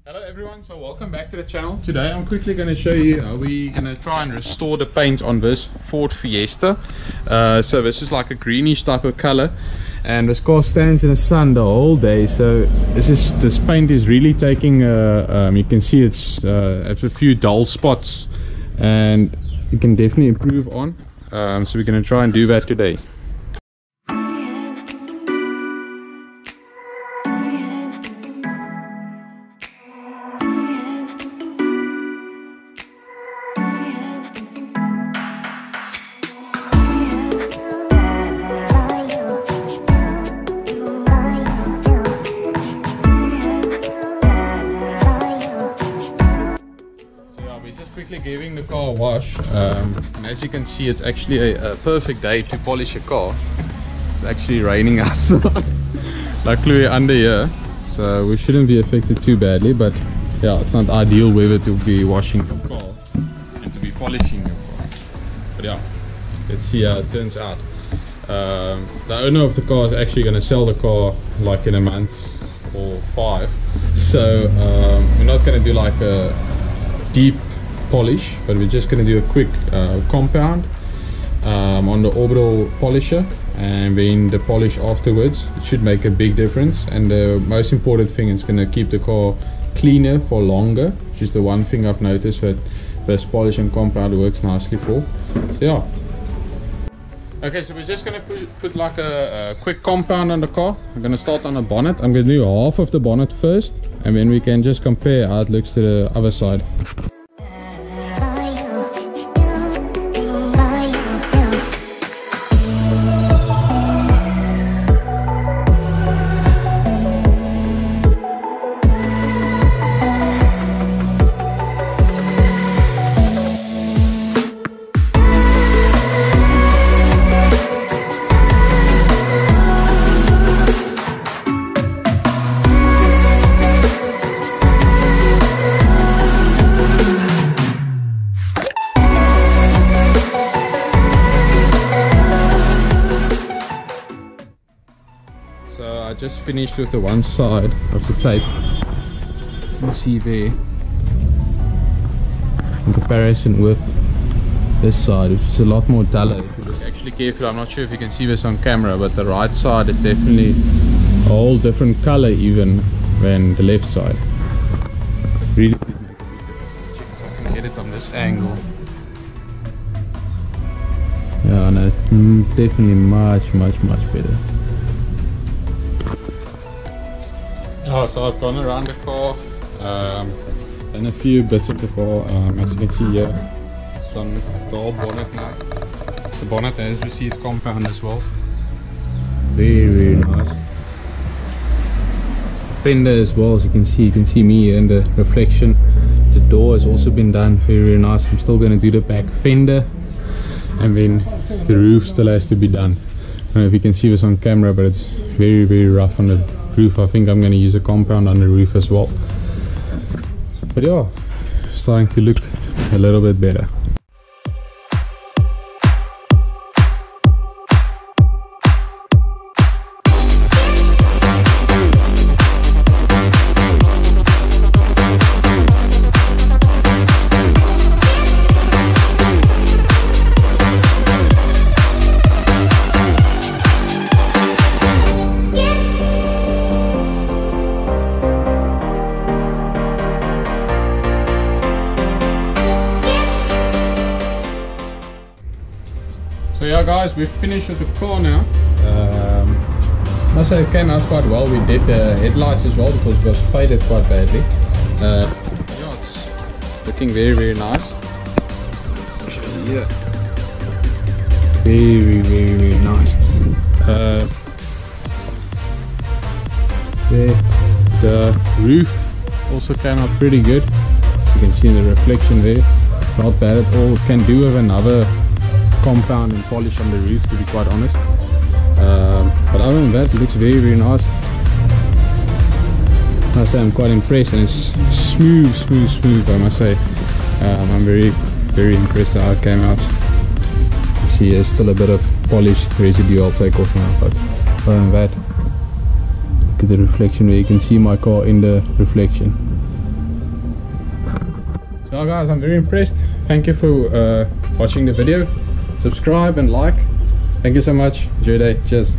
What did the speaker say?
Hello everyone, so welcome back to the channel. Today I'm quickly going to show you how we're going to try and restore the paint on this Ford Fiesta. So this is like a greenish type of color, and this car stands in the sun the whole day. So this paint is really taking you can see it's a few dull spots, and you can definitely improve on. So we're going to try and do that today. Quickly giving the car a wash, and as you can see, it's actually a perfect day to polish a car. It's actually raining outside. Luckily we're under here, so we shouldn't be affected too badly, but yeah, it's not ideal weather to be washing your car and to be polishing your car. But yeah, let's see how it turns out. The owner of the car is actually going to sell the car like in a month or 5, so we're not going to do like a deep polish, but we're just going to do a quick compound on the orbital polisher, and then the polish afterwards. It should make a big difference, and the most important thing is going to keep the car cleaner for longer, which is the one thing I've noticed that this polish and compound works nicely for. Yeah. Okay, so we're just going to put like a quick compound on the car. I'm going to start on the bonnet. I'm going to do half of the bonnet first, and then we can just compare how it looks to the other side. I just finished with the one side of the tape. You can see there in comparison with this side, which is a lot more duller. If you look actually carefully, I'm not sure if you can see this on camera, but the right side is definitely a whole different color even than the left side. Really did make a big difference. Check if I can get it on this angle. Yeah, no, it's definitely much better. Oh, so I've gone around the car and a few bits of the car, as you can see here. It's on the whole bonnet now. The bonnet has received compound as well. Very nice. Fender as well, as you can see me here in the reflection. The door has also been done very nice. I'm still going to do the back fender, and then the roof still has to be done. I don't know if you can see this on camera, but it's very rough on the roof. I think I'm going to use a compound on the roof as well. But yeah, starting to look a little bit better. So yeah guys, we've finished with the car now. Must say it came out quite well. We did the headlights as well because it was faded quite badly. Yeah, it's looking very nice. Yeah. Very nice. The roof also came out pretty good. As you can see in the reflection there, not bad at all. Can do with another compound and polish on the roof, to be quite honest. But other than that, it looks very nice. I must say I'm quite impressed, and it's smooth I must say. I'm very impressed how it came out. You see there's still a bit of polish residue I'll take off now, but other than that, look at the reflection where you can see my car in the reflection. So guys, I'm very impressed. Thank you for watching the video. Subscribe and like. Thank you so much. Enjoy your day. Cheers.